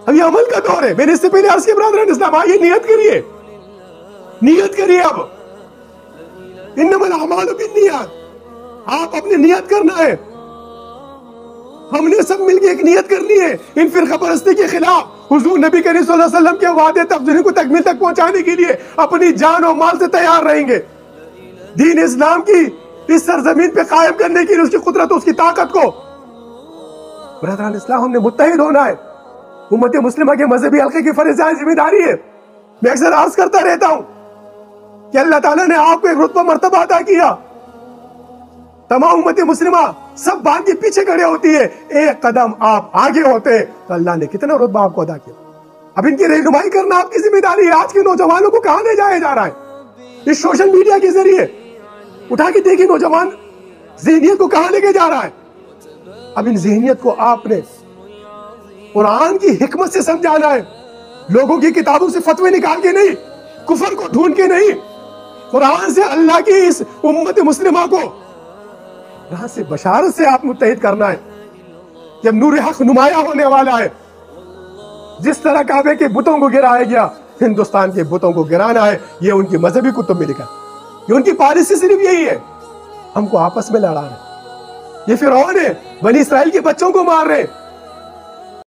اب یہ عمل کا دور ہے. میں نے اس سے پہلے عرض کیا برادران اسلام، آئیے نیت کریے، نیت کریے. اب انما الاعمال بالنیات، آپ اپنے نیت کرنا ہے. ہم نے سب مل کے ایک نیت کرنی ہے ان فرقہ پرستی کے خلاف. حضور نبی کریم صلی اللہ علیہ وسلم کے وعدے تفضیل کو تکمیل تک پہنچانے کے لیے اپنی جان و مال سے تیار رہیں گے. دین اسلام کی اس سرزمین پہ قائم کرنے کے لیے اس کی قدرت، اس کی طاقت کو. برادران اسلام، ہم نے متحد ہونا ہے. امت مسلمہ کے مذہبی حلقے کی فرض ذمہ داری ہے. میں اکثر عرض کرتا رہتا ہوں کہ اللہ تعالیٰ نے آپ کو ایک رتبہ مرتبہ عطا کیا. تمام امت مسلمہ سب بات کے پیچھے کھڑے ہوتی ہے، ایک قدم آپ آگے ہوتے تو اللہ نے کتنا رتبہ آپ کو عطا کیا. اب ان کی رہنمائی کرنا آپ کی ذمہ داری ہے. آج کے نوجوانوں کو کہاں لے جایا جا رہا ہے؟ اس سوشل میڈیا کے ذریعے اٹھا کے دیکھیں نوجوان ذہنیت کو کہاں لے کے جا رہا ہے. اب ان ذہنیت کو آپ نے قرآن کی حکمت سے سمجھانا ہے. لوگوں کی کتابوں سے فتوے نکال کے نہیں، کفر کو ڈھونڈ کے نہیں، قرآن سے اللہ کی اس امت مسلمہ کو یہاں سے بشارت سے آپ متحد کرنا ہے. جب نور حق نمایاں ہونے والا ہے، جس طرح کعبے کے بتوں کو گرایا گیا، ہندوستان کے بتوں کو گرانا ہے. یہ ان کی مذہبی کتب میں لکھا، یہ ان کی پالیسی صرف یہی ہے. ہم کو آپس میں لڑا رہے. یہ فرعون ہے، بنی اسرائیل کے بچوں کو مار رہے.